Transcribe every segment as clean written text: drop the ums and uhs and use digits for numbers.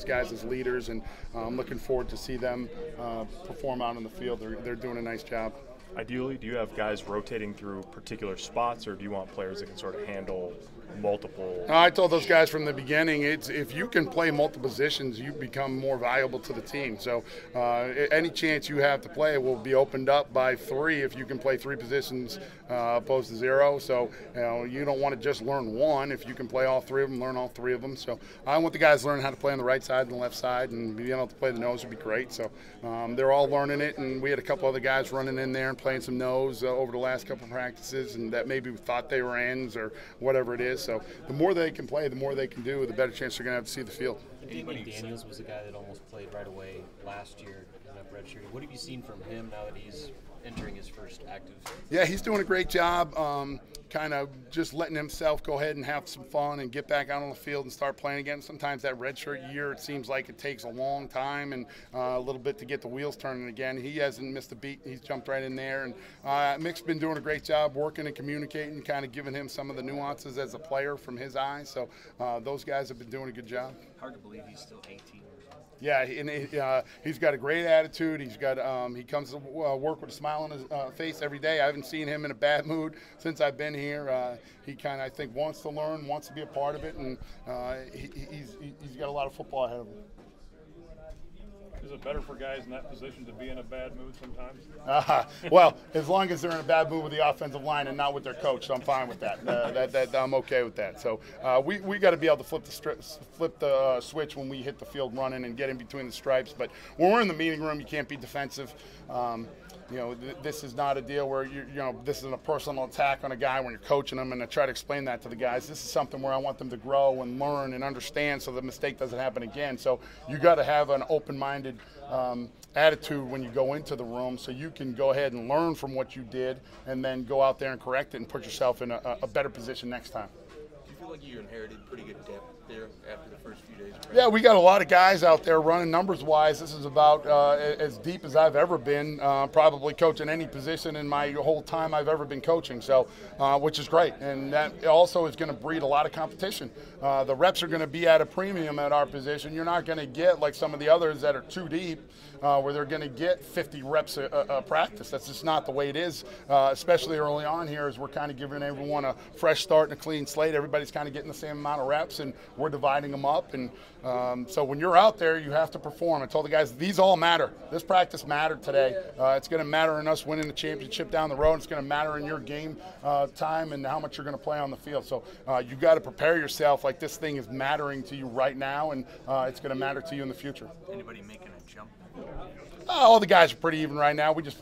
guys as leaders, and I'm looking forward to see them perform out on the field. They're doing a nice job. Ideally, do you have guys rotating through particular spots, or do you want players that can sort of handle multiple? I told those guys from the beginning, if you can play multiple positions, you become more valuable to the team. So any chance you have to play will be opened up by 3 if you can play 3 positions opposed to 0. So you don't want to just learn one. If you can play all 3 of them, learn all 3 of them. So I want the guys to learn how to play on the right side and the left side, and being able to play the nose would be great. So they're all learning it, and we had a couple other guys running in there and playing some nose over the last couple of practices, and that maybe thought they were ends or whatever it is. So the more they can play, the more they can do, the better chance they're going to have to see the field. Damian Daniels was a guy that almost played right away last year in that redshirt. What have you seen from him now that he's entering his first active season? Yeah, he's doing a great job, kind of just letting himself go ahead and have some fun and get back out on the field and start playing again. Sometimes that redshirt year, it seems like it takes a long time and a little bit to get the wheels turning again. He hasn't missed a beat. He's jumped right in there. And Mick's been doing a great job working and communicating, kind of giving him some of the nuances as a player from his eyes. So those guys have been doing a good job. Hard to believe he's still 18. Yeah, and he's got a great attitude. He's got he comes to work with a smile on his face every day. I haven't seen him in a bad mood since I've been here. He kind of, I think, wants to learn, wants to be a part of it, and he's got a lot of football ahead of him. Is it better for guys in that position to be in a bad mood sometimes? Well, as long as they're in a bad mood with the offensive line and not with their coach, so I'm fine with that. I'm okay with that. So we got to be able to flip the switch when we hit the field running and get in between the stripes. But when we're in the meeting room, you can't be defensive. This is not a deal where this isn't a personal attack on a guy when you're coaching them, and I try to explain that to the guys. This is something where I want them to grow and learn and understand so the mistake doesn't happen again. So you got to have an open-minded attitude when you go into the room, so you can go ahead and learn from what you did and then go out there and correct it and put yourself in a better position next time. Do you feel like you inherited pretty good depth there after the first few days? Yeah, we got a lot of guys out there running numbers-wise. This is about as deep as I've ever been, probably coaching any position in my whole time I've ever been coaching, so which is great. And that also is going to breed a lot of competition. The reps are going to be at a premium at our position. You're not going to get like some of the others that are too deep, where they're going to get 50 reps a practice. That's just not the way it is, especially early on here, as we're kind of giving everyone a fresh start and a clean slate. Everybody's kind of getting the same amount of reps, and we're dividing them up. And so when you're out there, you have to perform. I told the guys, these all matter. This practice mattered today. It's going to matter in us winning the championship down the road. It's going to matter in your game time and how much you're going to play on the field. So you got to prepare yourself like this thing is mattering to you right now, and it's going to matter to you in the future. Anybody making a jump? All the guys are pretty even right now. We just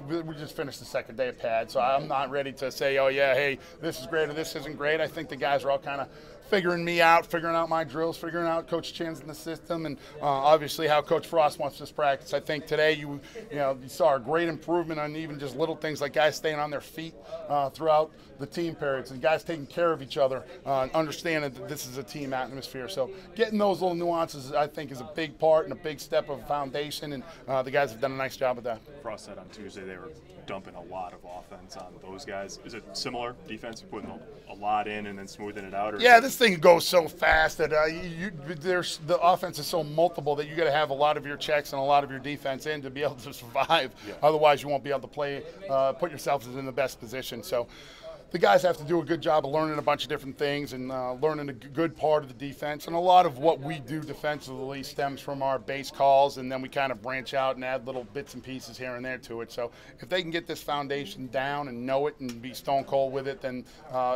finished the second day of pad, so I'm not ready to say, oh yeah, hey, this is great or this isn't great. I think the guys are all kind of figuring me out, figuring out my drills, figuring out Coach Chin's in the system, and obviously how Coach Frost wants this practice. I think today you saw a great improvement on even just little things like guys staying on their feet throughout the team periods and guys taking care of each other, understanding that this is a team atmosphere. So getting those little nuances, I think, is a big part and a big step of foundation, and the guys have done a nice job with that. Frost said on Tuesday they were dumping a lot of offense on those guys. Is it similar defense, putting a lot in and then smoothing it out? Or yeah, this thing goes so fast that the offense is so multiple that you got to have a lot of your checks and a lot of your defense in to be able to survive. Yeah. Otherwise, you won't be able to play, put yourselves in the best position. So the guys have to do a good job of learning a bunch of different things and learning a good part of the defense. And a lot of what we do defensively stems from our base calls, and then we kind of branch out and add little bits and pieces here and there to it. So if they can get this foundation down and know it and be stone cold with it, then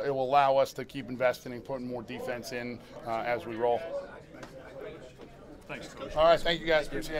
it will allow us to keep investing and putting more defense in as we roll. Thanks, Coach. All right, thank you guys. Appreciate it.